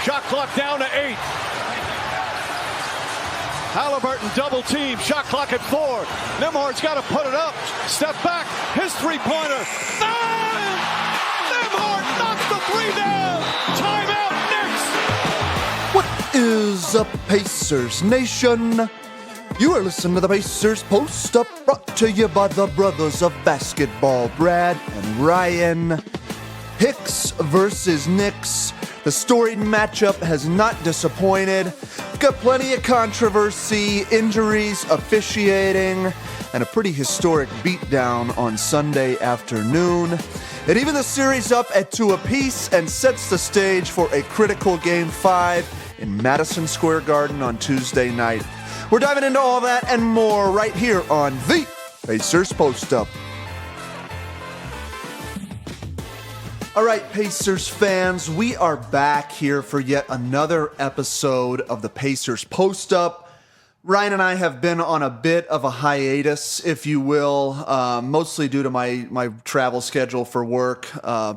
Shot clock down to 8. Halliburton double team. Shot clock at 4. Nembhard's got to put it up. Step back. His three-pointer. Nembhard knocks the 3 down. Timeout, Knicks. What is up, Pacers Nation? You are listening to the Pacers Post-Up, brought to you by the brothers of basketball, Brad and Ryan. Hicks versus Knicks. The storied matchup has not disappointed. Got plenty of controversy, injuries, officiating, and a pretty historic beatdown on Sunday afternoon. It evens the series up at 2 apiece and sets the stage for a critical Game 5 in Madison Square Garden on Tuesday night. We're diving into all that and more right here on the Pacers Post-Up. All right, Pacers fans, we are back here for yet another episode of the Pacers Post-Up. Ryan and I have been on a bit of a hiatus, if you will, mostly due to my travel schedule for work.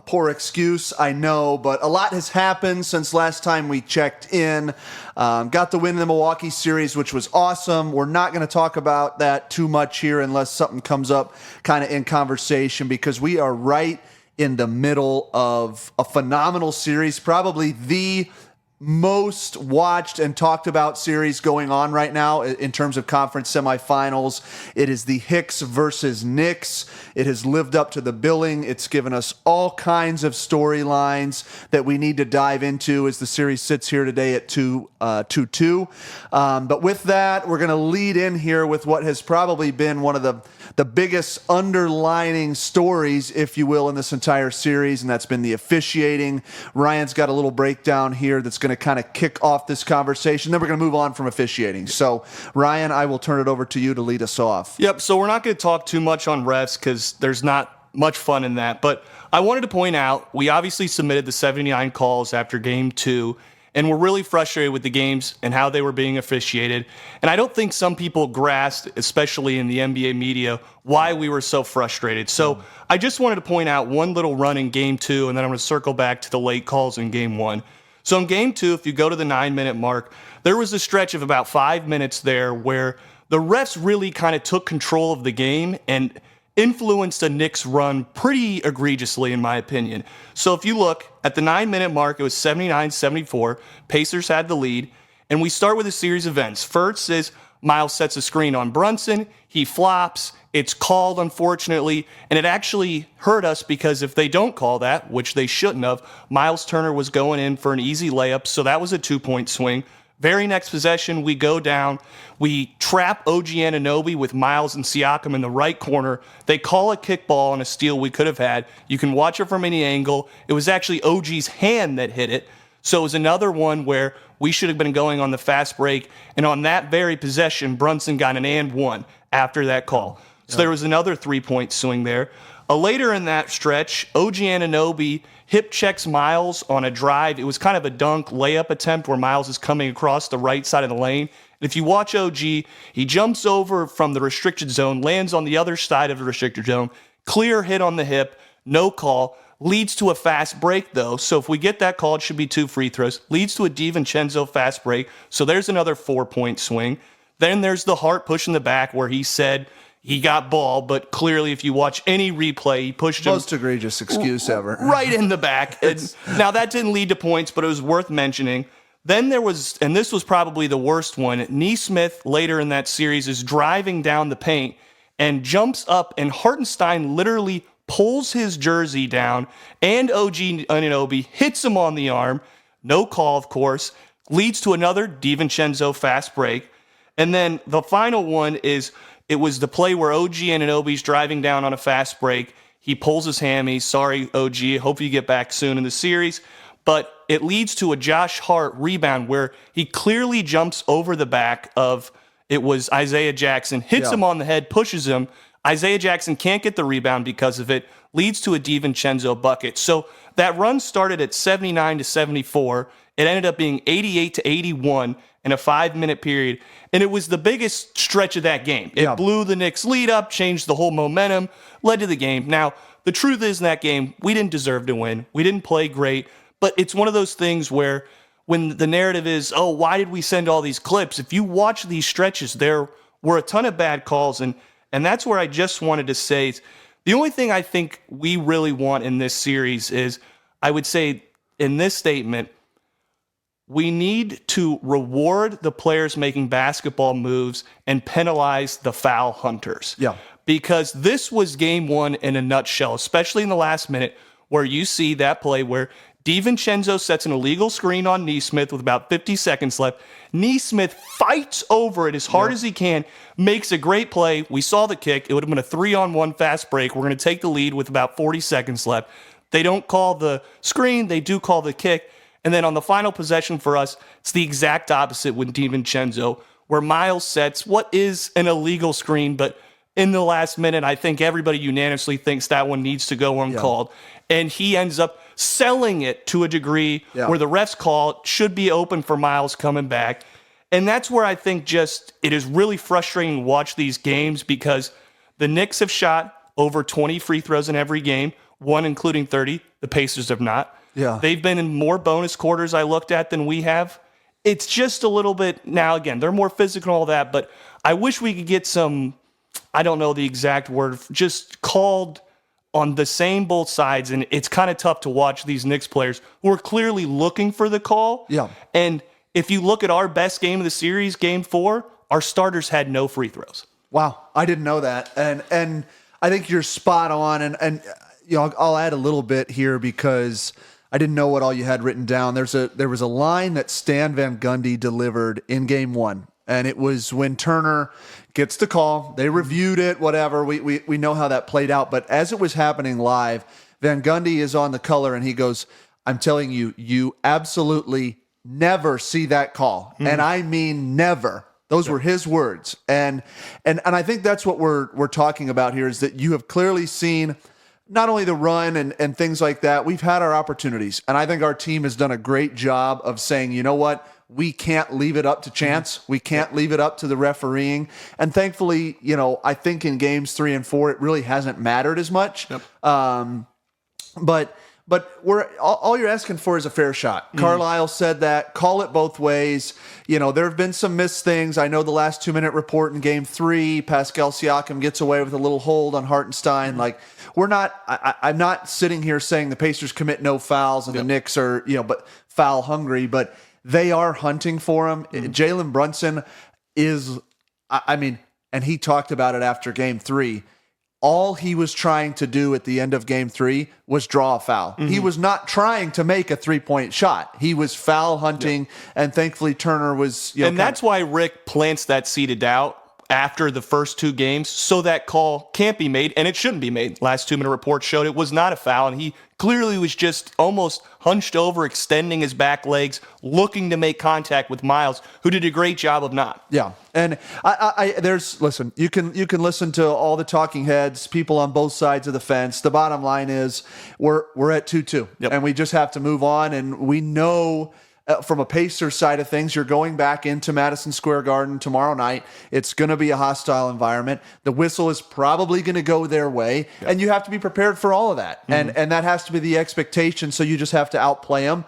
Poor excuse, I know, but a lot has happened since last time we checked in. Got the win in the Milwaukee series, which was awesome. We're not going to talk about that too much here unless something comes up kind of in conversation, because we are right in the middle of a phenomenal series, probably the most watched and talked about series going on right now in terms of conference semifinals. It is the Hicks versus Knicks. It has lived up to the billing. It's given us all kinds of storylines that we need to dive into as the series sits here today at 2-2. But with that, we're going to lead in here with what has probably been one of the biggest underlining stories, if you will, in this entire series, and that's been the officiating. Ryan's got a little breakdown here that's going to kind of kick off this conversation. Then we're going to move on from officiating. So, Ryan, I will turn it over to you to lead us off. Yep, so we're not going to talk too much on refs because there's not much fun in that. But I wanted to point out, we obviously submitted the 79 calls after Game 2, and we're really frustrated with the games and how they were being officiated. And I don't think some people grasped, especially in the NBA media, why we were so frustrated. So I just wanted to point out one little run in Game 2, and then I'm going to circle back to the late calls in Game 1. So in Game 2, if you go to the 9-minute mark, there was a stretch of about 5 minutes there where the refs really kind of took control of the game and influenced the Knicks' run pretty egregiously, in my opinion. So if you look at the 9-minute mark, it was 79-74. Pacers had the lead, and we start with a series of events. First is Miles sets a screen on Brunson. He flops. It's called, unfortunately, and it actually hurt us because if they don't call that, which they shouldn't have, Miles Turner was going in for an easy layup, so that was a 2-point swing. Very next possession, we go down. We trap OG Anunoby with Miles and Siakam in the right corner. They call a kickball on a steal we could have had. You can watch it from any angle. It was actually OG's hand that hit it. So it was another one where we should have been going on the fast break. And on that very possession, Brunson got an and one after that call. So there was another 3-point swing there. Later in that stretch, OG Anunoby hip checks Miles on a drive. It was kind of a dunk layup attempt where Miles is coming across the right side of the lane. And if you watch OG, he jumps over from the restricted zone, lands on the other side of the restricted zone, clear hit on the hip, no call. Leads to a fast break, though. So if we get that call, it should be 2 free throws. Leads to a DiVincenzo fast break. So there's another 4-point swing. Then there's the Hart push in the back where he said he got ball, but clearly if you watch any replay, he pushed him. Most egregious excuse ever. Right in the back. Now, that didn't lead to points, but it was worth mentioning. Then there was, and this was probably the worst one, NeSmith later in that series is driving down the paint and jumps up, and Hartenstein literally pulls his jersey down, and OG Anunoby hits him on the arm. No call, of course. Leads to another DiVincenzo fast break. And then the final one is, it was the play where OG Anunoby's driving down on a fast break. He pulls his hammy. Sorry, OG. Hope you get back soon in the series. But it leads to a Josh Hart rebound where he clearly jumps over the back of, it was Isaiah Jackson, hits him on the head, pushes him. Isaiah Jackson can't get the rebound because of it. Leads to a DiVincenzo bucket. So that run started at 79-74. It ended up being 88-81 in a 5-minute period. And it was the biggest stretch of that game. It blew the Knicks lead up, changed the whole momentum, led to the game. Now, the truth is in that game, we didn't deserve to win. We didn't play great. But it's one of those things where when the narrative is, oh, why did we send all these clips? If you watch these stretches, there were a ton of bad calls. And that's where I just wanted to say, the only thing I think we really want in this series is, I would say in this statement, we need to reward the players making basketball moves and penalize the foul hunters. Yeah. Because this was game one in a nutshell, especially in the last minute, where you see that play where DiVincenzo sets an illegal screen on NeSmith with about 50 seconds left. NeSmith fights over it as hard as he can, makes a great play. We saw the kick. It would have been a 3-on-1 fast break. We're going to take the lead with about 40 seconds left. They don't call the screen. They do call the kick. And then on the final possession for us, it's the exact opposite with DiVincenzo, where Miles sets what is an illegal screen, but in the last minute, I think everybody unanimously thinks that one needs to go uncalled. And he ends up selling it to a degree where the refs call it should be open for Miles coming back. And that's where I think just it is really frustrating to watch these games, because the Knicks have shot over 20 free throws in every game, one including 30. The Pacers have not. Yeah. They've been in more bonus quarters I looked at than we have. It's just a little bit, now again, they're more physical and all that, but I wish we could get some, I don't know the exact word, just called on the same both sides. And it's kind of tough to watch these Knicks players who are clearly looking for the call. Yeah. And if you look at our best game of the series, game 4, our starters had no free throws. Wow. I didn't know that. And I think you're spot on. And you know, I'll add a little bit here because I didn't know what all you had written down. There was a line that Stan Van Gundy delivered in game 1. And it was when Turner gets the call. They reviewed it, whatever. We know how that played out. But as it was happening live, Van Gundy is on the color and he goes, I'm telling you, you absolutely never see that call. And I mean never. Those were his words. And I think that's what we're talking about here, is that you have clearly seen not only the run and things like that. We've had our opportunities. And I think our team has done a great job of saying, you know what? We can't leave it up to chance. We can't leave it up to the refereeing. And thankfully, you know, I think in games 3 and 4, it really hasn't mattered as much. Yep. But we're all you're asking for is a fair shot. Carlisle said that. Call it both ways. You know, there have been some missed things. I know the last 2-minute report in game 3, Pascal Siakam gets away with a little hold on Hartenstein. Like, I'm not sitting here saying the Pacers commit no fouls and the Knicks are, you know, but foul hungry, but they are hunting for him. Jalen Brunson is, I mean, and he talked about it after game 3. All he was trying to do at the end of game 3 was draw a foul. He was not trying to make a 3-point shot. He was foul hunting, and thankfully Turner was. You know, and that's why Rick plants that seed of doubt after the first 2 games, so that call can't be made, and it shouldn't be made. Last 2-minute report showed it was not a foul, and he clearly was just almost hunched over, extending his back legs, looking to make contact with Miles, who did a great job of not. Yeah, and listen, you can listen to all the talking heads, people on both sides of the fence. The bottom line is we're at 2-2, and we just have to move on, and we know. From a Pacers side of things, you're going back into Madison Square Garden tomorrow night. It's going to be a hostile environment. The whistle is probably going to go their way, and you have to be prepared for all of that. And that has to be the expectation, so you just have to outplay them.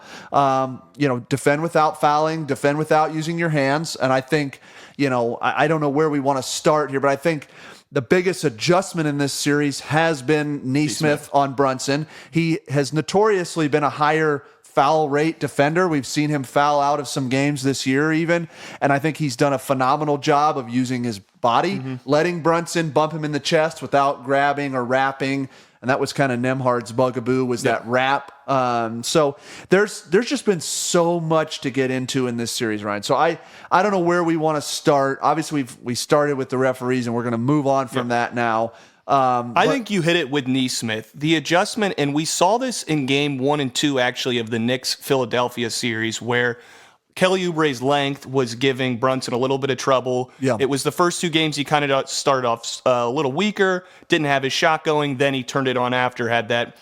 You know, defend without fouling, defend without using your hands. And I think, you know, I don't know where we want to start here, but I think the biggest adjustment in this series has been NeSmith on Brunson. He has notoriously been a higher foul rate defender. We've seen him foul out of some games this year even, and I think he's done a phenomenal job of using his body, letting Brunson bump him in the chest without grabbing or wrapping, and that was kind of Nembhard's bugaboo, was that wrap. So there's just been so much to get into in this series, Ryan. So I don't know where we want to start. Obviously, we started with the referees, and we're going to move on from that now. I think you hit it with NeSmith. The adjustment, and we saw this in game 1 and 2, actually, of the Knicks-Philadelphia series, where Kelly Oubre's length was giving Brunson a little bit of trouble. Yeah. It was the first 2 games he kind of started off a little weaker, didn't have his shot going, then he turned it on after, had that,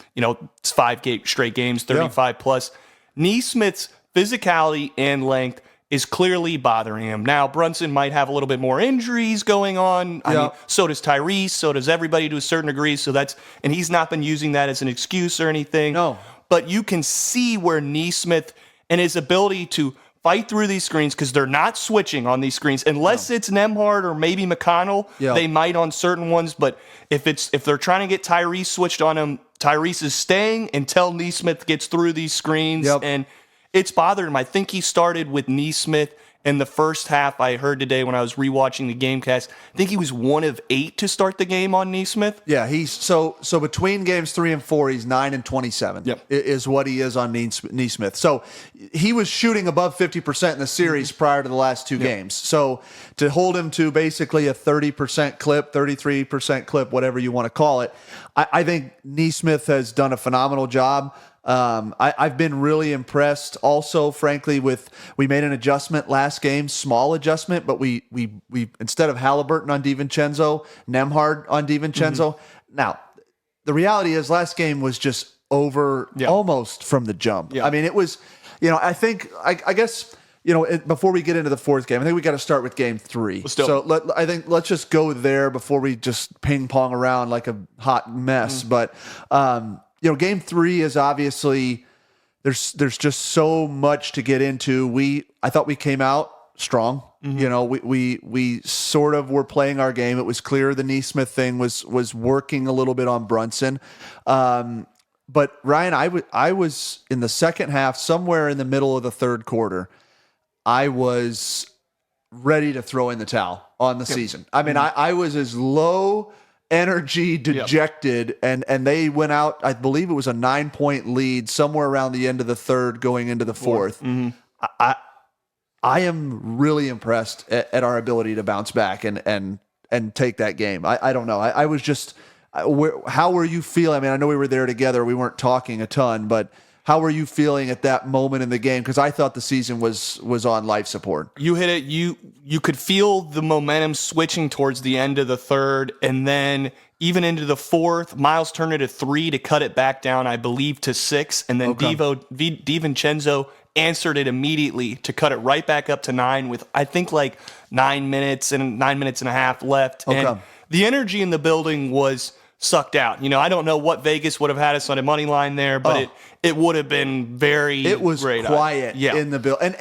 5 straight games, 35 plus. NeSmith's physicality and length is clearly bothering him. Now, Brunson might have a little bit more injuries going on. I mean, so does Tyrese, so does everybody to a certain degree. And he's not been using that as an excuse or anything. No. But you can see where NeSmith and his ability to fight through these screens, because they're not switching on these screens unless it's Nembhard or maybe McConnell. They might on certain ones, but if they're trying to get Tyrese switched on him, Tyrese is staying until NeSmith gets through these screens, and it's bothered him. I think he started with NeSmith in the first half. I heard today when I was rewatching the Gamecast, I think he was 1 of 8 to start the game on NeSmith. Yeah, he's so between games 3 and 4, he's 9 and 27. Is what he is on NeSmith. So he was shooting above 50% in the series prior to the last 2 games. So to hold him to basically a 30% clip, 33% clip, whatever you want to call it, I think NeSmith has done a phenomenal job. I've been really impressed also, frankly, we made an adjustment last game, small adjustment, but we instead of Halliburton on DiVincenzo, Nembhard on DiVincenzo. Now, the reality is last game was just over almost from the jump. I mean, it was, I guess, before we get into the fourth game, I think we got to start with game 3. I think let's just go there before we just ping pong around like a hot mess. But, game 3 is obviously there's just so much to get into. I thought we came out strong. We sort of were playing our game. It was clear the NeSmith thing was working a little bit on Brunson. But Ryan, I was in the second half, somewhere in the middle of the third quarter, I was ready to throw in the towel on the season. I mean, I was as low energy, dejected, and they went out, I believe it was a 9-point lead somewhere around the end of the third going into the fourth. I am really impressed at our ability to bounce back and take that game. I don't know. I was just, how were you feeling? I mean, I know we were there together. We weren't talking a ton, but how were you feeling at that moment in the game? Because I thought the season was on life support. You hit it. You could feel the momentum switching towards the end of the third, and then even into the fourth, Miles turned it a 3 to cut it back down, I believe, to 6, and then DiVincenzo answered it immediately to cut it right back up to 9 with, I think, like 9 minutes and a half left. And the energy in the building was sucked out. I don't know what Vegas would have had us on a money line there, but it would have been very It was great. Quiet in the building.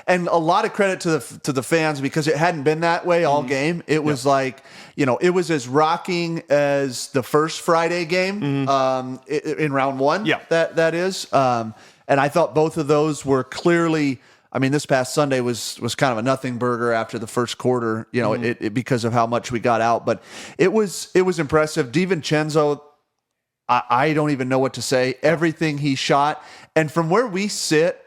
And a lot of credit to the fans, because it hadn't been that way all game. It was like, it was as rocking as the first Friday game in round 1. That is. And I thought both of those were clearly, I mean, this past Sunday was kind of a nothing burger after the first quarter, because of how much we got out. But it was impressive. DiVincenzo, I don't even know what to say. Everything he shot. And from where we sit,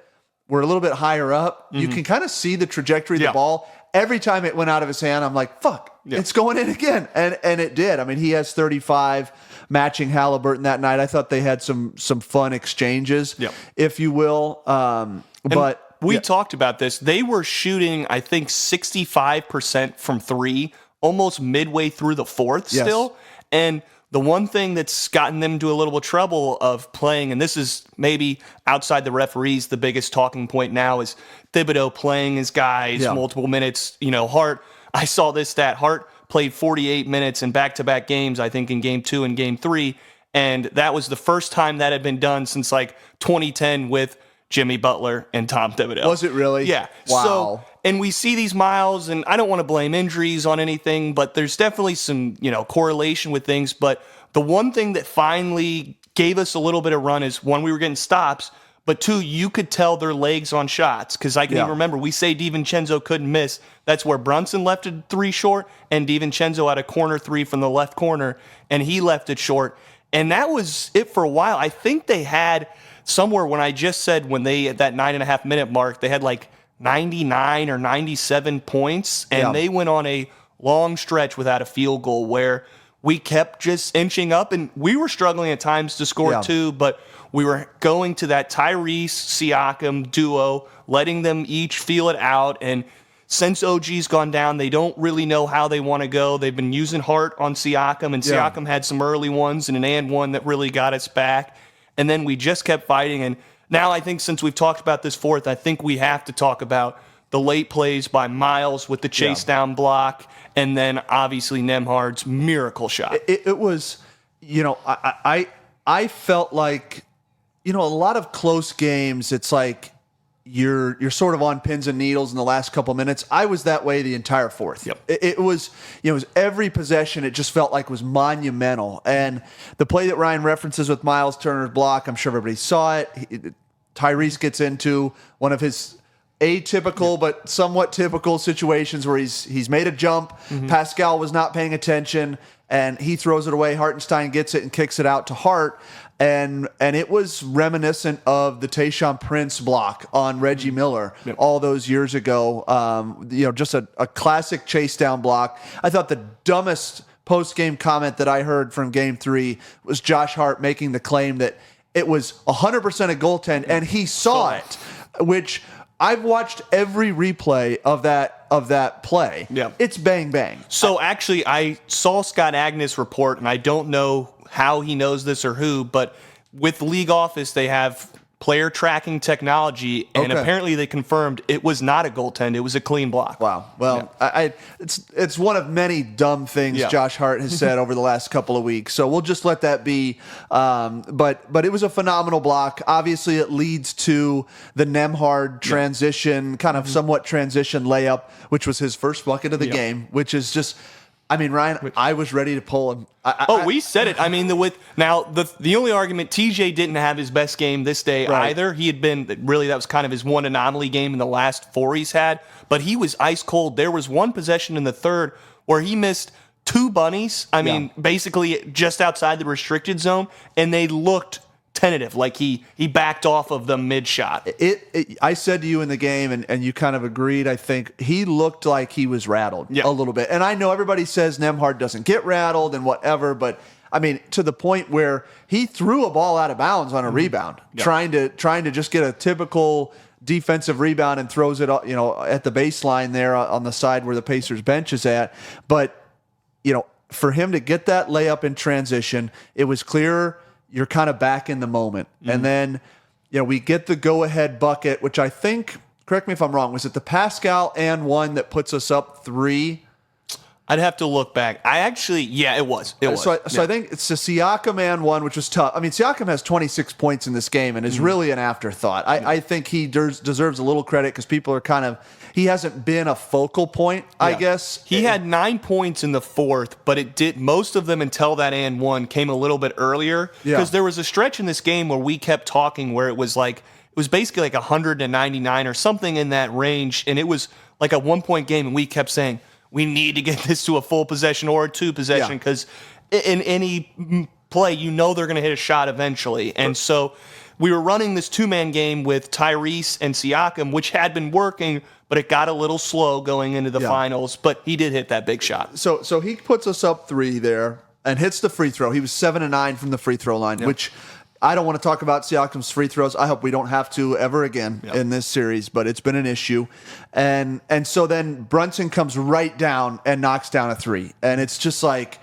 we're a little bit higher up. You can kind of see the trajectory of the ball. Every time it went out of his hand, I'm like, fuck, it's going in again. And it did. I mean, he has 35 matching Halliburton that night. I thought they had some fun exchanges, if you will. But we talked about this. They were shooting, I think, 65% from 3, almost midway through the fourth still. And the one thing that's gotten them into a little bit of trouble of playing, and this is maybe outside the referees, the biggest talking point now is Thibodeau playing his guys multiple minutes. Hart, I saw this stat. Hart played 48 minutes in back-to-back games, I think in game 2 and game 3. And that was the first time that had been done since like 2010 with Jimmy Butler and Tom Thibodeau. Was it really? Yeah. Wow. So, and we see these Miles, and I don't want to blame injuries on anything, but there's definitely some, correlation with things. But the one thing that finally gave us a little bit of run is, one, we were getting stops, but 2, you could tell their legs on shots. Because I can even remember, we say DiVincenzo couldn't miss. That's where Brunson left it 3 short, and DiVincenzo had a corner 3 from the left corner, and he left it short. And that was it for a while. I think they had somewhere, when I just said when they, at that 9.5 minute mark, they had like 99 or 97 points, and they went on a long stretch without a field goal where we kept just inching up, and we were struggling at times to score 2, but we were going to that Tyrese Siakam duo, letting them each feel it out. And since OG's gone down, they don't really know how they want to go. They've been using Hart on Siakam, and Siakam had some early ones and an and one that really got us back. And then we just kept fighting. And now I think since we've talked about this fourth, I think we have to talk about the late plays by Miles with the chase down block, and then obviously Nembhard's miracle shot. It was, I felt like, a lot of close games, it's like you're sort of on pins and needles in the last couple minutes. I was that way the entire fourth. Yep. It was every possession. It just felt like was monumental. And the play that Ryan references with Miles Turner's block, I'm sure everybody saw it. Tyrese gets into one of his atypical but somewhat typical situations where he's made a jump. Pascal was not paying attention, and he throws it away. Hartenstein gets it and kicks it out to Hart. And it was reminiscent of the Tayshaun Prince block on Reggie Miller all those years ago. Just a classic chase down block. I thought the dumbest post-game comment that I heard from Game 3 was Josh Hart making the claim that it was 100% a goaltend, and he saw it, which I've watched every replay of that play. Yeah. It's bang, bang. So actually, I saw Scott Agnes report, and I don't know how he knows this or who, but with the league office, they have player tracking technology, and apparently they confirmed it was not a goaltend. It was a clean block. Wow. Well, it's one of many dumb things Josh Hart has said over the last couple of weeks. So we'll just let that be. But it was a phenomenal block. Obviously, it leads to the Nembhard transition, kind of somewhat transition layup, which was his first bucket of the game, which is just. I mean, Ryan, I was ready to pull him. We said it. I mean, the only argument, TJ didn't have his best game this day either. He had been, really, that was kind of his one anomaly game in the last 4 he's had. But he was ice cold. There was one possession in the third where he missed 2 bunnies. I mean, basically just outside the restricted zone, and they looked tentative, like he backed off of the mid shot. I said to you in the game, and you kind of agreed, I think, he looked like he was rattled a little bit. And I know everybody says Nembhard doesn't get rattled and whatever, but I mean, to the point where he threw a ball out of bounds on a rebound, trying to just get a typical defensive rebound and throws it at the baseline there on the side where the Pacers bench is at. But for him to get that layup in transition, it was clear you're kind of back in the moment. And then, we get the go-ahead bucket, which I think, correct me if I'm wrong, was it the Pascal and one that puts us up 3? I'd have to look back. It was. So I think it's the Siakam and one, which was tough. I mean, Siakam has 26 points in this game and is really an afterthought. I think he deserves a little credit because people are he hasn't been a focal point, I guess. He had 9 points in the fourth, but most of them until that and one came a little bit earlier. Because there was a stretch in this game where we kept talking where it was basically like 199 or something in that range, and it was like a 1 point game, and we kept saying, we need to get this to a full possession or a 2 possession because in any play, they're going to hit a shot eventually. And so we were running this 2-man game with Tyrese and Siakam, which had been working, but it got a little slow going into the finals. But he did hit that big shot. So he puts us up 3 there and hits the free throw. He was 7-9 from the free throw line, which I don't want to talk about Siakam's free throws. I hope we don't have to ever again in this series, but it's been an issue. And so then Brunson comes right down and knocks down a 3. And it's just like,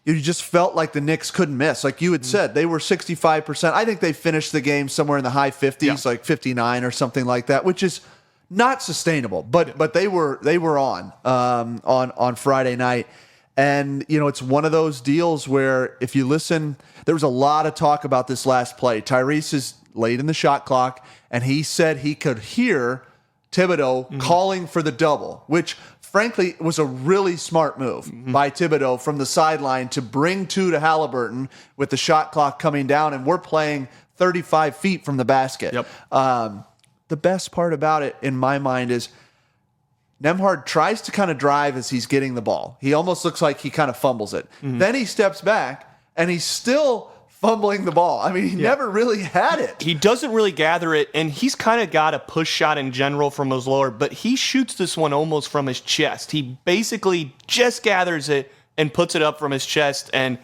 you just felt like the Knicks couldn't miss. Like you had said, they were 65%. I think they finished the game somewhere in the high 50s, like 59 or something like that, which is not sustainable. But they were on Friday night. And, it's one of those deals where if you listen, there was a lot of talk about this last play. Tyrese is late in the shot clock, and he said he could hear Thibodeau calling for the double, which, frankly, was a really smart move by Thibodeau from the sideline to bring 2 to Halliburton with the shot clock coming down, and we're playing 35 feet from the basket. The best part about it, in my mind, is Nembhard tries to kind of drive as he's getting the ball. He almost looks like he kind of fumbles it. Then he steps back, and he's still fumbling the ball. I mean, he never really had it. He doesn't really gather it, and he's kind of got a push shot in general from his lower, but he shoots this one almost from his chest. He basically just gathers it and puts it up from his chest, and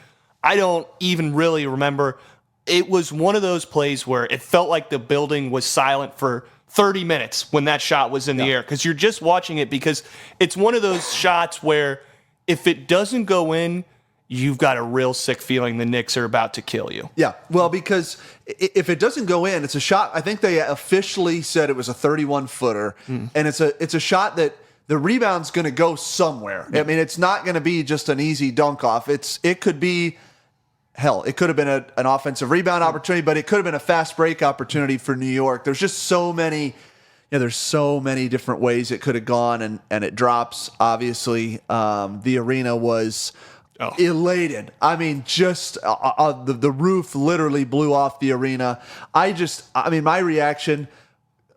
I don't even really remember. It was one of those plays where it felt like the building was silent for 30 minutes when that shot was in the air, because you're just watching it, because it's one of those shots where if it doesn't go in, you've got a real sick feeling the Knicks are about to kill you. Yeah, well, because if it doesn't go in, it's a shot. I think they officially said it was a 31-footer, and it's a shot that the rebound's going to go somewhere. I mean, it's not going to be just an easy dunk off. It could be, hell, it could have been an offensive rebound opportunity, but it could have been a fast break opportunity for New York. There's just so many there's so many different ways it could have gone, and it drops. Obviously, the arena was elated. I mean, just the roof literally blew off the arena. My reaction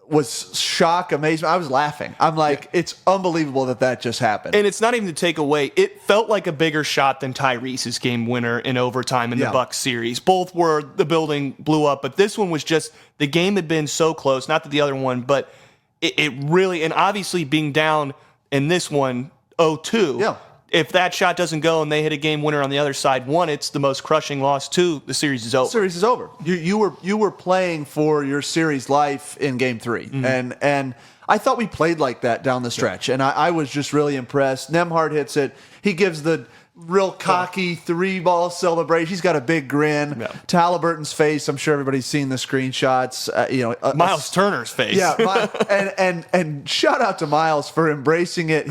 was shock, amazement. I was laughing. I'm like, it's unbelievable that just happened. And it's not even to take away. It felt like a bigger shot than Tyrese's game winner in overtime in the Bucks series. Both were the building blew up, but this one was just the game had been so close. Not that the other one, but it really, and obviously being down in this one 0-2. Yeah. If that shot doesn't go and they hit a game winner on the other side, one, it's the most crushing loss. Two, the series is over. The series is over. You were playing for your series life in Game 3, and I thought we played like that down the stretch, and I was just really impressed. Nembhard hits it. He gives the real cocky 3-ball celebration. He's got a big grin. Yeah. To Halliburton's face, I'm sure everybody's seen the screenshots. Miles Turner's face. Yeah, and shout out to Miles for embracing it.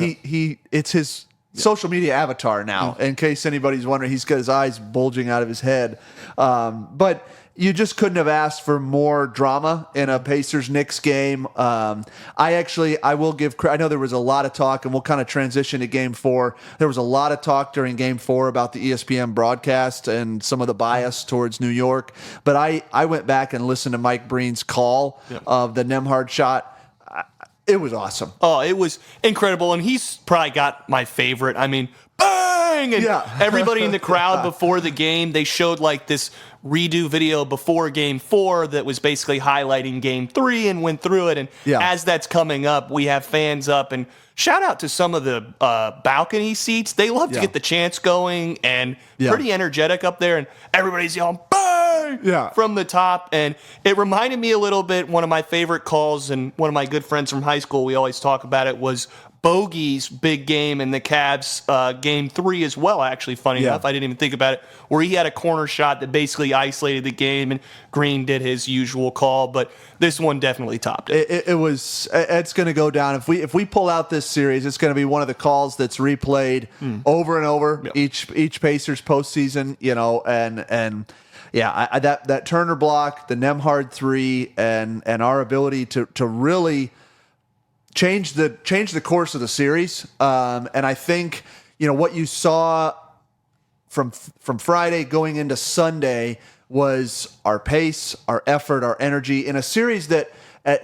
It's his social media avatar now, in case anybody's wondering. He's got his eyes bulging out of his head. But you just couldn't have asked for more drama in a Pacers-Knicks game. I will give credit. I know there was a lot of talk, and we'll kind of transition to Game 4. There was a lot of talk during Game 4 about the ESPN broadcast and some of the bias towards New York. But I went back and listened to Mike Breen's call of the Nembhard shot. It was awesome. Oh, it was incredible. And he's probably got my favorite. I mean, bang! And everybody in the crowd before the game, they showed like this redo video before Game 4 that was basically highlighting Game 3 and went through it. And as that's coming up, we have fans up. And shout out to some of the balcony seats. They love to get the chants going and pretty energetic up there. And everybody's yelling, bang! From the top. And it reminded me a little bit, one of my favorite calls, and one of my good friends from high school, we always talk about it, was Bogey's big game in the Cavs Game 3 as well, actually, funny enough. I didn't even think about it, where he had a corner shot that basically isolated the game, and Green did his usual call, but this one definitely topped it. It's going to go down. If we pull out this series, it's going to be one of the calls that's replayed over and over each Pacers postseason, that Turner block, the Nembhard 3, and our ability to really change the course of the series. And I think what you saw from Friday going into Sunday was our pace, our effort, our energy in a series that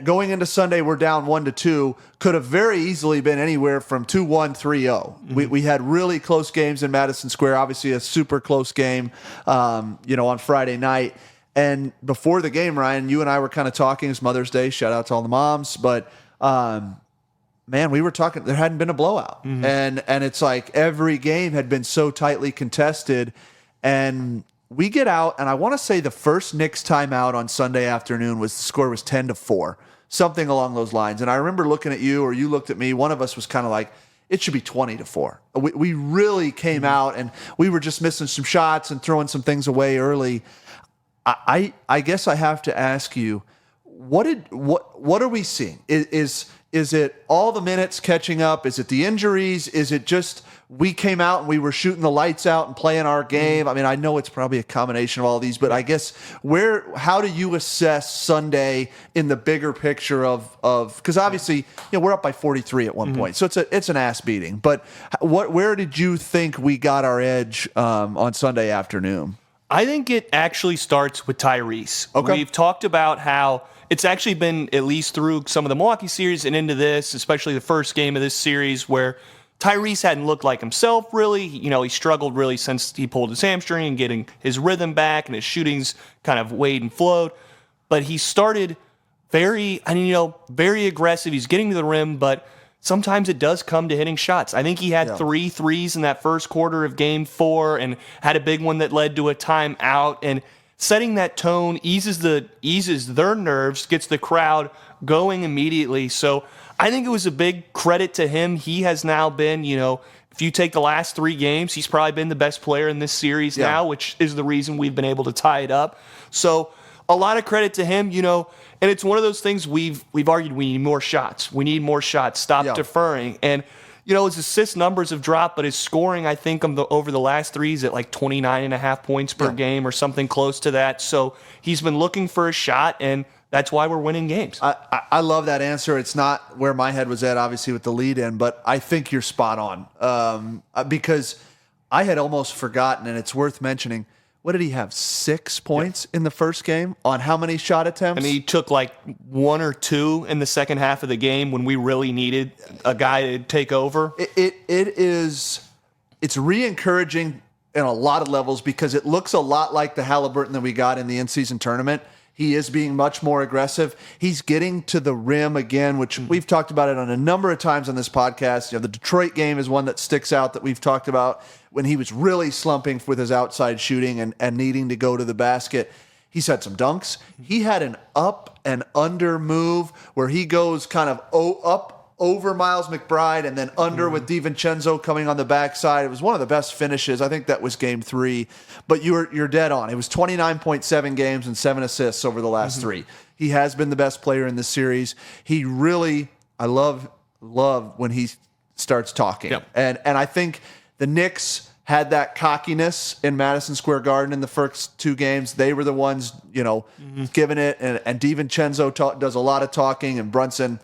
going into Sunday we're down 1-2, could have very easily been anywhere from 2-1, 3-0. We had really close games in Madison Square, obviously a super close game on Friday night. And before the game, Ryan, you and I were kind of talking. It's Mother's Day, shout out to all the moms, but man, we were talking, there hadn't been a blowout. And it's like every game had been so tightly contested, and we get out, and I want to say the first Knicks timeout on Sunday afternoon the score was 10-4, something along those lines. And I remember looking at you, or you looked at me. One of us was kind of like, it should be 20-4. We really came out, and we were just missing some shots and throwing some things away early. I guess I have to ask you, what are we seeing? Is it all the minutes catching up? Is it the injuries? Is it just we came out and we were shooting the lights out and playing our game? I mean, I know it's probably a combination of all these, but I guess how do you assess Sunday in the bigger picture of because obviously we're up by 43 at one point, so it's an ass beating. But where did you think we got our edge on Sunday afternoon? I think it actually starts with Tyrese. Okay. We've talked about how it's actually been, at least through some of the Milwaukee series and into this, especially the first game of this series, where Tyrese hadn't looked like himself, really. He struggled really since he pulled his hamstring and getting his rhythm back, and his shooting's kind of waned and flowed. But he started very aggressive. He's getting to the rim, but sometimes it does come to hitting shots. I think he had 3 threes in that first quarter of Game 4 and had a big one that led to a timeout. And setting that tone eases their nerves, gets the crowd going immediately. So I think it was a big credit to him. He has now been, if you take the last 3 games, he's probably been the best player in this series now, which is the reason we've been able to tie it up. So a lot of credit to him, and it's one of those things we've argued we need more shots. We need more shots. Stop deferring. And his assist numbers have dropped, but his scoring, I think, over the last 3 is at like 29.5 points per game or something close to that. So he's been looking for a shot, and that's why we're winning games. I love that answer. It's not where my head was at, obviously, with the lead in, but I think you're spot on because I had almost forgotten, and it's worth mentioning. What did he have? 6 points in the first game on how many shot attempts? And he took like 1 or 2 in the second half of the game when we really needed a guy to take over. It's re-encouraging in a lot of levels because it looks a lot like the Halliburton that we got in the in-season tournament. He is being much more aggressive. He's getting to the rim again, which we've talked about it on a number of times on this podcast. The Detroit game is one that sticks out that we've talked about when he was really slumping with his outside shooting and needing to go to the basket. He's had some dunks. He had an up and under move where he goes kind of up over Miles McBride and then under with DiVincenzo coming on the backside. It was one of the best finishes. I think that was game 3. But you're dead on. It was 29.7 games and 7 assists over the last 3. He has been the best player in this series. He really, I love when he starts talking. Yep. And I think the Knicks had that cockiness in Madison Square Garden in the first 2 games. They were the ones, giving it. And DiVincenzo does a lot of talking, and Brunson,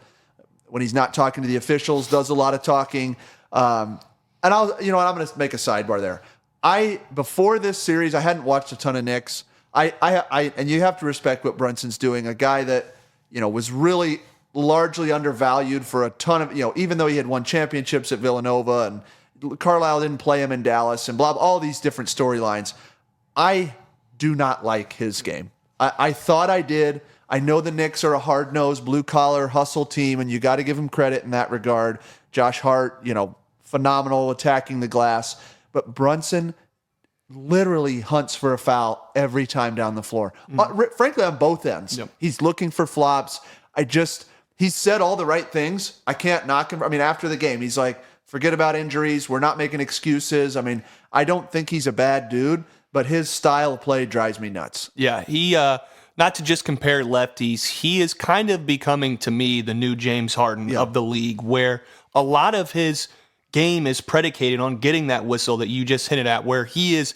when he's not talking to the officials, does a lot of talking. And I'm going to make a sidebar there. Before this series, I hadn't watched a ton of Knicks. And you have to respect what Brunson's doing. A guy that, was really largely undervalued for a ton of, even though he had won championships at Villanova and Carlisle didn't play him in Dallas and all these different storylines. I do not like his game. I thought I did. I know the Knicks are a hard-nosed, blue-collar, hustle team, and you got to give him credit in that regard. Josh Hart, phenomenal attacking the glass. But Brunson literally hunts for a foul every time down the floor. Frankly, on both ends. Yep. He's looking for flops. He's said all the right things. I can't knock him. After the game, he's like, forget about injuries. We're not making excuses. I don't think he's a bad dude, but his style of play drives me nuts. Yeah, he... Not to just compare lefties, he is kind of becoming, to me, the new James Harden of the league, where a lot of his game is predicated on getting that whistle that you just hinted at, where he's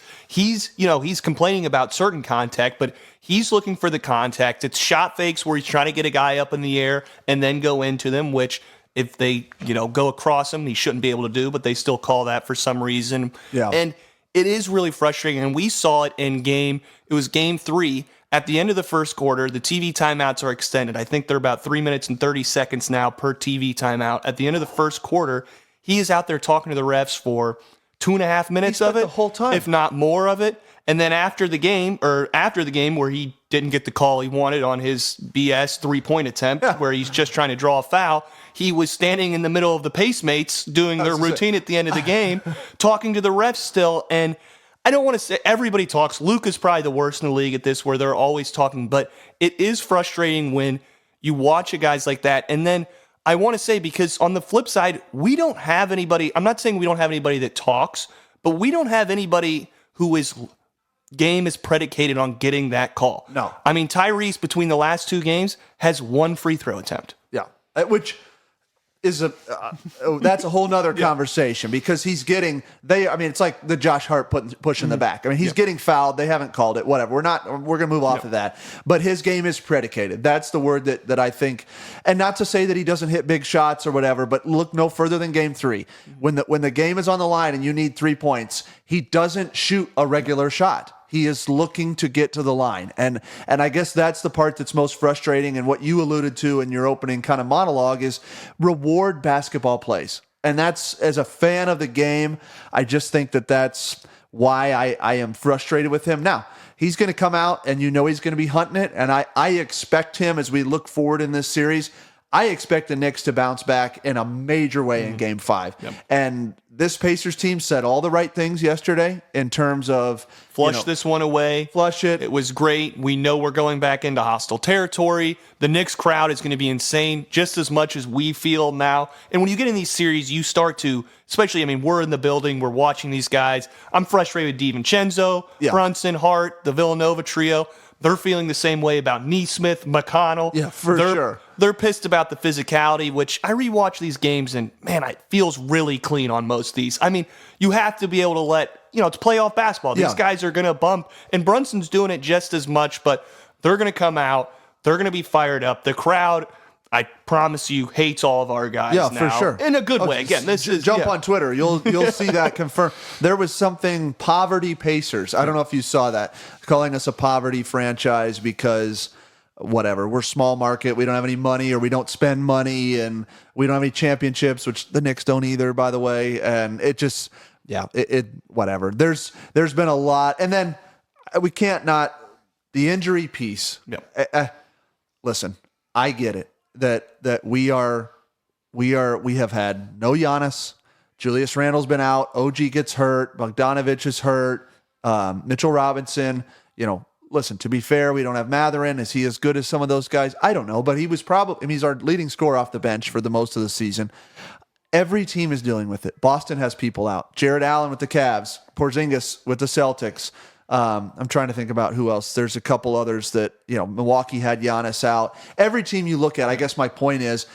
complaining about certain contact, but he's looking for the contact. It's shot fakes where he's trying to get a guy up in the air and then go into them, which if they, go across him, he shouldn't be able to do, but they still call that for some reason. Yeah. And it is really frustrating, and we saw it in game 3. At the end of the first quarter, the TV timeouts are extended. I think they're about 3 minutes and 30 seconds now per TV timeout. At the end of the first quarter, he is out there talking to the refs for 2.5 minutes of it, the whole time, if not more of it. And then after the game where he didn't get the call he wanted on his BS 3-point attempt, where he's just trying to draw a foul, he was standing in the middle of the pacemates doing their routine at the end of the game, talking to the refs still. And I don't want to say everybody talks. Luke is probably the worst in the league at this, where they're always talking, but it is frustrating when you watch guys like that. And then I want to say, because on the flip side, we don't have anybody. I'm not saying we don't have anybody that talks, but we don't have anybody who is game is predicated on getting that call. No. Tyrese, between the last 2 games, has 1 free throw attempt. Yeah. Which is that's a whole nother conversation, because he's getting it's like the Josh Hart push in the back. He's getting fouled. They haven't called it. Whatever. We're going to move off of that. But his game is predicated. That's the word that I think. And not to say that he doesn't hit big shots or whatever, but look no further than game 3. When the game is on the line and you need 3 points, he doesn't shoot a regular shot. He is looking to get to the line. And I guess that's the part that's most frustrating. And what you alluded to in your opening kind of monologue is reward basketball plays. And that's, as a fan of the game, I just think that's why I am frustrated with him. Now, he's going to come out and he's going to be hunting it. And I expect him, as we look forward in this series, I expect the Knicks to bounce back in a major way in Game 5. Yep. And this Pacers team said all the right things yesterday in terms of flush this one away. Flush it. It was great. We know we're going back into hostile territory. The Knicks crowd is going to be insane just as much as we feel now. And when you get in these series, you start to, especially, we're in the building, we're watching these guys. I'm frustrated with DiVincenzo, Brunson, Hart, the Villanova trio. They're feeling the same way about NeSmith, McConnell. Yeah, sure. They're pissed about the physicality, which I rewatch these games and, man, it feels really clean on most of these. You have to be able to let, it's playoff basketball. These guys are going to bump, and Brunson's doing it just as much, but they're going to come out. they're going to be fired up. The crowd, I promise you, hates all of our guys now. For sure. In a good way. Again, jump on Twitter. You'll see that confirmed. There was something poverty Pacers. I don't know if you saw that, calling us a poverty franchise because whatever, we're small market, we don't have any money, or we don't spend money, and we don't have any championships, which the Knicks don't either, by the way. And it just, whatever. There's been a lot, and then we can't not the injury piece. Listen, I get it that we have had no Giannis. Julius Randle's been out. OG gets hurt. Bogdanovich is hurt. Mitchell Robinson, listen, to be fair, we don't have Matherin. Is he as good as some of those guys? I don't know, but he was he's our leading scorer off the bench for the most of the season. Every team is dealing with it. Boston has people out. Jared Allen with the Cavs. Porzingis with the Celtics. I'm trying to think about who else. There's a couple others that, Milwaukee had Giannis out. Every team you look at, I guess my point is,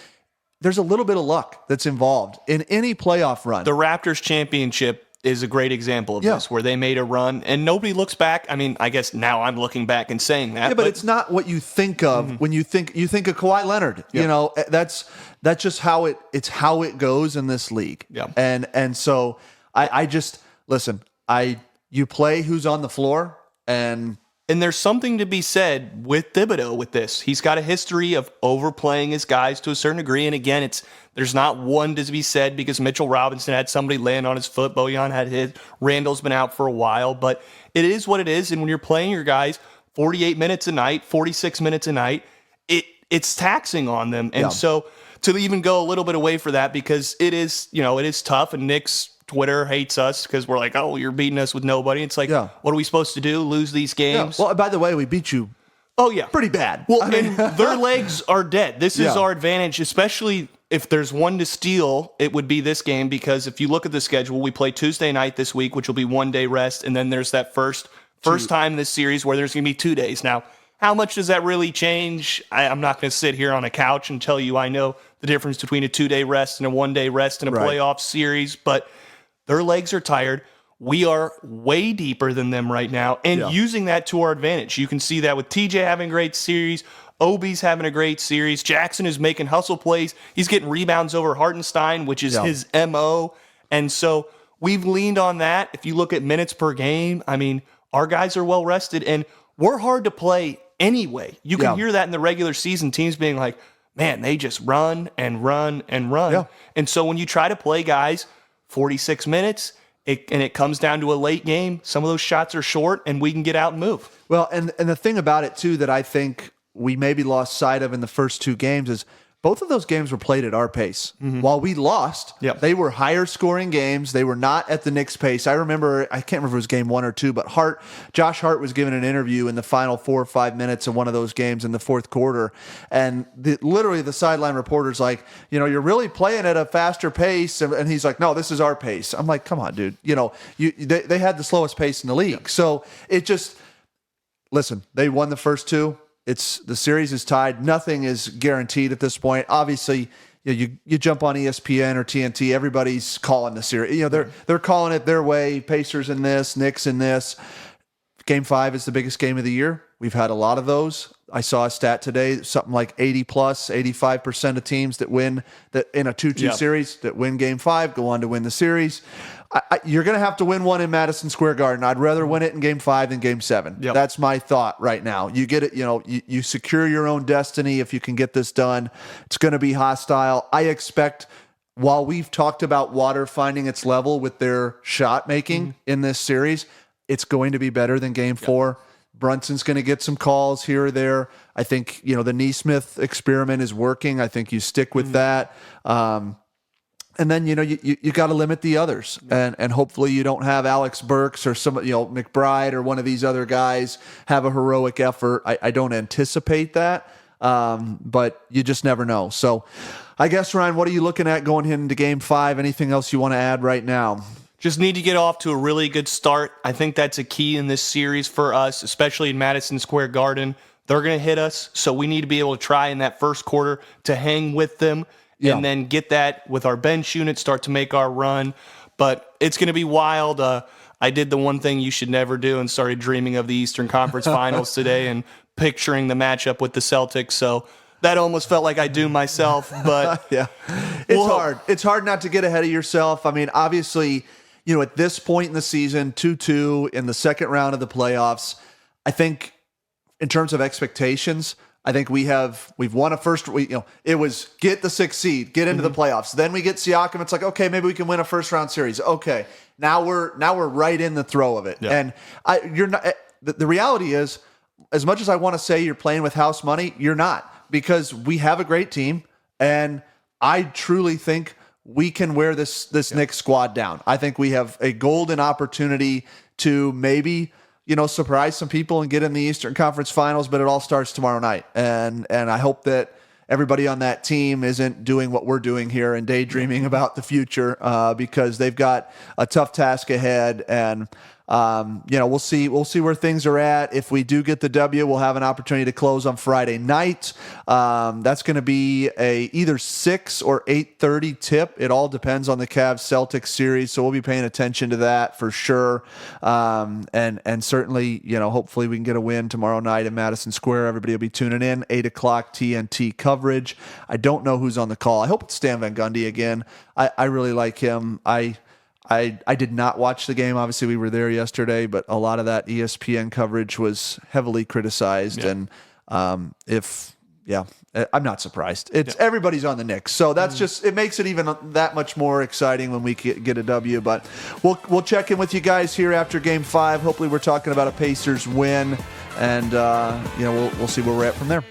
there's a little bit of luck that's involved in any playoff run. The Raptors championship is a great example of this, where they made a run and nobody looks back. I mean, I guess now I'm looking back and saying that. Yeah, but it's not what you think of when you think of Kawhi Leonard. That's just how it goes in this league. Yeah. And so I just listen, you play who's on the floor, and there's something to be said with Thibodeau with this. He's got a history of overplaying his guys to a certain degree. And again, there's not one to be said because Mitchell Robinson had somebody land on his foot. Bojan had his. Randall's been out for a while. But it is what it is. And when you're playing your guys 48 minutes a night, 46 minutes a night, it's taxing on them. And so to even go a little bit away for that, because it is tough. And Knicks Twitter hates us because we're like, oh, you're beating us with nobody. It's like, what are we supposed to do? Lose these games? Yeah. Well, by the way, we beat you. Oh, yeah. Pretty bad. Well, and their legs are dead. This is our advantage, especially if there's one to steal, it would be this game, because if you look at the schedule, we play Tuesday night this week, which will be 1 day rest, and then there's that first time in this series where there's going to be 2 days. Now, how much does that really change? I'm not going to sit here on a couch and tell you I know the difference between a 2-day rest and a 1 day rest in a playoff series, but their legs are tired. We are way deeper than them right now, and using that to our advantage. You can see that with TJ having a great series. Obi's having a great series. Jackson is making hustle plays. He's getting rebounds over Hartenstein, which is his MO. And so we've leaned on that. If you look at minutes per game, I mean, our guys are well rested, and we're hard to play anyway. You can hear that in the regular season, teams being like, man, they just run and run and run. Yeah. And so when you try to play guys 46 minutes, and it comes down to a late game, some of those shots are short, and we can get out and move. Well, and the thing about it, too, that I think we maybe lost sight of in the first two games is both of those games were played at our pace. While we lost, they were higher scoring games. They were not at the Knicks' pace. I can't remember if it was game 1 or 2, but Josh Hart was given an interview in the final 4 or 5 minutes of one of those games in the fourth quarter. And literally the sideline reporter's like, you're really playing at a faster pace. And he's like, no, this is our pace. I'm like, come on, dude. They had the slowest pace in the league. So it just, listen, they won the first two. The series is tied. Nothing is guaranteed at this point. Obviously, you jump on ESPN or TNT, everybody's calling the series. They're calling it their way. Pacers in this, Knicks in this. Game 5 is the biggest game of the year. We've had a lot of those. I saw a stat today, something like 85% of teams that win that in a 2-2 series that win Game 5 go on to win the series. You're going to have to win one in Madison Square Garden. I'd rather win it in Game 5 than Game 7. That's my thought right now. You get it, you secure your own destiny if you can get this done. It's going to be hostile. I expect, while we've talked about Water finding its level with their shot making in this series, it's going to be better than Game 4. Brunson's going to get some calls here or there. I think, the NeSmith experiment is working. I think you stick with that. And then, you got to limit the others. And hopefully you don't have Alex Burks or some, McBride or one of these other guys have a heroic effort. I don't anticipate that, but you just never know. So I guess, Ryan, what are you looking at going into Game 5? Anything else you want to add right now? Just need to get off to a really good start. I think that's a key in this series for us, especially in Madison Square Garden. They're going to hit us, so we need to be able to try in that first quarter to hang with them and then get that with our bench unit, start to make our run. But it's going to be wild. I did the one thing you should never do and started dreaming of the Eastern Conference Finals today and picturing the matchup with the Celtics. So that almost felt like I do myself, but yeah, it's hard. It's hard not to get ahead of yourself. I mean, obviously, at this point in the season, 2-2 in the second round of the playoffs, I think in terms of expectations, I think we've won a first. It was get the 6th seed, get into the playoffs. Then we get Siakam. It's like, okay, maybe we can win a first round series. Okay, now we're right in the throw of it. Yeah. And you're not. The reality is, as much as I want to say you're playing with house money, you're not, because we have a great team, and I truly think we can wear this Knicks squad down. I think we have a golden opportunity to maybe surprise some people and get in the Eastern Conference Finals, but it all starts tomorrow night. And I hope that everybody on that team isn't doing what we're doing here and daydreaming about the future, because they've got a tough task ahead. And we'll see where things are at. If we do get the W, we'll have an opportunity to close on Friday night. That's going to be a either 6 or 8:30 tip. It all depends on the Cavs-Celtics series, so we'll be paying attention to that for sure. And certainly, hopefully we can get a win tomorrow night in Madison Square. Everybody will be tuning in. 8:00 TNT coverage. I don't know who's on the call. I hope it's Stan Van Gundy again. I really like him. I did not watch the game. Obviously, we were there yesterday, but a lot of that ESPN coverage was heavily criticized. Yeah. And I'm not surprised. Everybody's on the Knicks, so that's just, it makes it even that much more exciting when we get a W. But we'll check in with you guys here after Game 5. Hopefully, we're talking about a Pacers win, and we'll see where we're at from there.